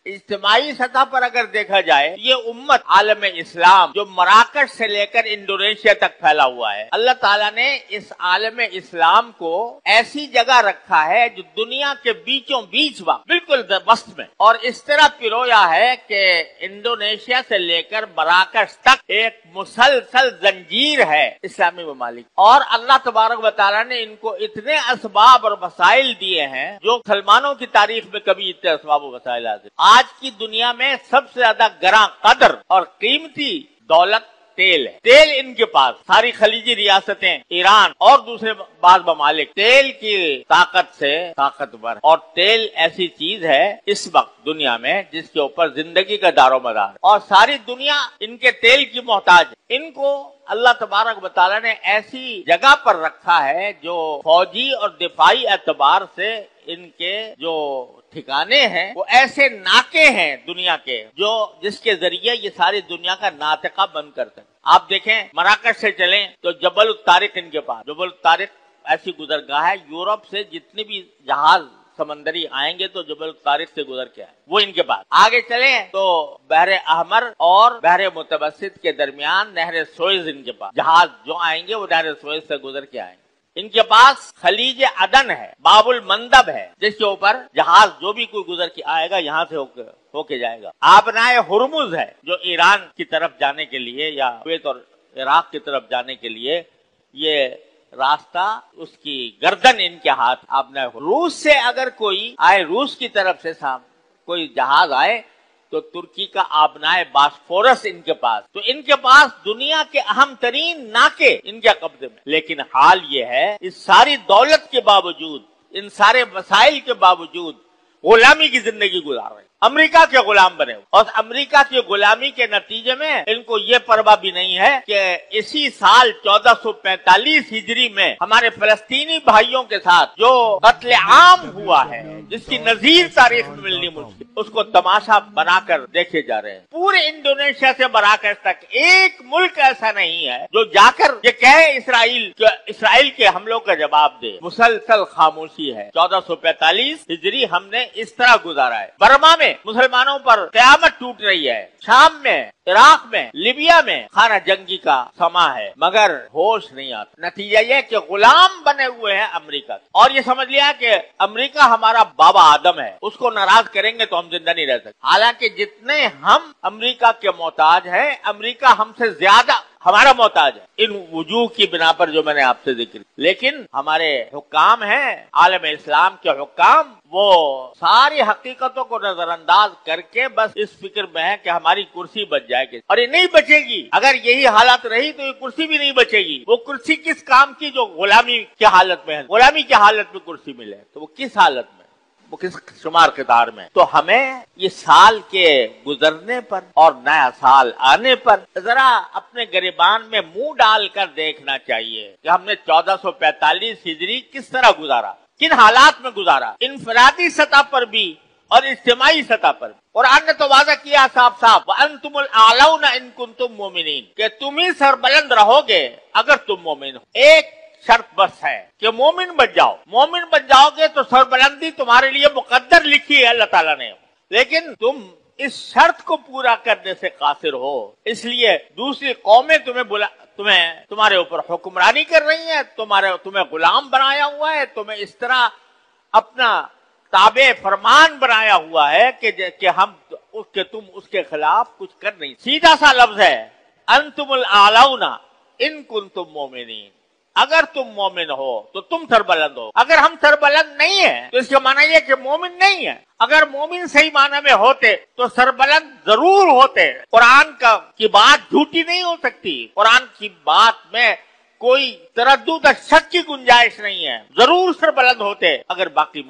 इज्तिमाई सतह पर अगर देखा जाए, ये उम्मत आलम इस्लाम जो मराकश से लेकर इंडोनेशिया तक फैला हुआ है, अल्लाह ताला ने इस आलम इस्लाम को ऐसी जगह रखा है जो दुनिया के बीचों बीच बिल्कुल वस्त में, और इस तरह पिरोया है कि इंडोनेशिया से लेकर मराकश तक एक मुसलसल जंजीर है इस्लामी ममालिक। और अल्लाह तबारक व तआला ने इनको इतने असबाब और वसाइल दिए हैं जो मुसलमानों की तारीख में कभी इतने असबाब और वसाइल आते। आज की दुनिया में सबसे ज्यादा गरा कदर और कीमती दौलत तेल है। तेल इनके पास, सारी खलीजी रियासतें, ईरान और दूसरे बाज ममालिक तेल की ताकत से ताकतवर, और तेल ऐसी चीज है इस वक्त दुनिया में जिसके ऊपर जिंदगी का दारोमदार, और सारी दुनिया इनके तेल की मोहताज है। इनको अल्लाह तबारक व तआला ने ऐसी जगह पर रखा है जो फौजी और दिफाई एतबार से इनके जो ठिकाने हैं वो ऐसे नाके हैं दुनिया के जो जिसके जरिए ये सारी दुनिया का नातिका बंद कर सके। आप देखें, मराकश से चलें तो जबल उत-तारिक इनके पास, जबल उत-तारिक ऐसी गुजरगाह है, यूरोप से जितने भी जहाज समंदरी आएंगे तो जबल उत-तारिक से गुजर के आए, वो इनके पास। आगे चले तो बहरे अहमर और बहरे मुतवस्सित के दरमियान नहर सुएज इनके पास, जहाज जो आएंगे वो नहर सुएज से गुजर के आएंगे। इनके पास खलीज अदन है, बाबुल मंदब है, जिसके ऊपर जहाज जो भी कोई गुजर के आएगा यहाँ से होके जाएगा। आबनाए हुरमुज है जो ईरान की तरफ जाने के लिए या कुवैत और इराक की तरफ जाने के लिए ये रास्ता, उसकी गर्दन इनके हाथ। आबनाए रूस से अगर कोई आए, रूस की तरफ से कोई जहाज आए तो तुर्की का आबनाए बास्फोरस इनके पास। तो इनके पास दुनिया के अहम तरीन नाके इनके कब्जे में। लेकिन हाल ये है, इस सारी दौलत के बावजूद, इन सारे वसाइल के बावजूद गुलामी की जिंदगी गुजार रहे हैं, अमेरिका के गुलाम बने हुए। और अमेरिका की गुलामी के नतीजे में इनको ये परवाह भी नहीं है कि इसी साल 1445 हिजरी में हमारे फलस्तीनी भाइयों के साथ जो कत्ले आम हुआ है, जिसकी नजीर तारीख में मिलनी मुश्किल, उसको तमाशा बनाकर देखे जा रहे हैं। पूरे इंडोनेशिया से मराकश तक एक मुल्क ऐसा नहीं है जो जाकर ये कहे इसराइल के हमलों का जवाब दे। मुसलसल खामोशी है। 1445 हिजरी हमने इस तरह गुजारा है। बर्मा में मुसलमानों पर क़यामत टूट रही है, शाम में, इराक में, लीबिया में खाना जंगी का समा है, मगर होश नहीं आता। नतीजा ये कि गुलाम बने हुए हैं अमेरिका, और ये समझ लिया कि अमेरिका हमारा बाबा आदम है, उसको नाराज करेंगे तो हम जिंदा नहीं रह सकते। हालांकि जितने हम अमेरिका के मोहताज हैं, अमेरिका हमसे ज्यादा हमारा मोहताज है, इन वजूह की बिना पर जो मैंने आपसे जिक्र। लेकिन हमारे हुक्काम हैं, आलम इस्लाम के हुक्काम, वो सारी हकीकतों को नजरअंदाज करके बस इस फिक्र में है कि हमारी कुर्सी बच जाएगी, और ये नहीं बचेगी। अगर यही हालत रही तो ये कुर्सी भी नहीं बचेगी। वो कुर्सी किस काम की जो गुलामी की हालत में है, गुलामी की हालत में कुर्सी मिले तो वो किस हालत में, वो किस शुमार कितार में। तो हमें ये साल के गुजरने पर और नया साल आने पर जरा अपने गिरबान में मुंह डालकर देखना चाहिए कि हमने 1445 हिजरी किस तरह गुजारा, किन हालात में गुजारा, इनफरादी सतह पर भी और इज्तिमाई सतह पर। कुरान ने तो वादा किया साफ साफ, व अंतुमुल आलौना इन कुंतुम मोमिनीन, कि तुम ही सरबलंद रहोगे अगर तुम मोमिन हो। एक शर्त बस है कि मोमिन बन जाओ। मोमिन बन जाओगे तो सरबलंदी तुम्हारे लिए मुकद्दर लिखी है अल्लाह ताला ने, लेकिन तुम इस शर्त को पूरा करने से कासिर हो, इसलिए दूसरी कौमें तुम्हारे ऊपर हुक्मरानी कर रही हैं, तुम्हें गुलाम बनाया हुआ है, तुम्हें इस तरह अपना ताबे फरमान बनाया हुआ है कि तुम उसके खिलाफ कुछ कर नहीं। सीधा सा लफ्ज है, अंतुमुल आलौना इन कुंतुम मोमिनीन, अगर तुम मोमिन हो तो तुम सरबलंद हो। अगर हम सरबलंद नहीं है तो इसका माना यह कि मोमिन नहीं है। अगर मोमिन सही माना में होते तो सरबलंद जरूर होते। कुरान की बात झूठी नहीं हो सकती, कुरान की बात में कोई तरद्दुद शक की गुंजाइश नहीं है, जरूर सरबलंद होते अगर बाकी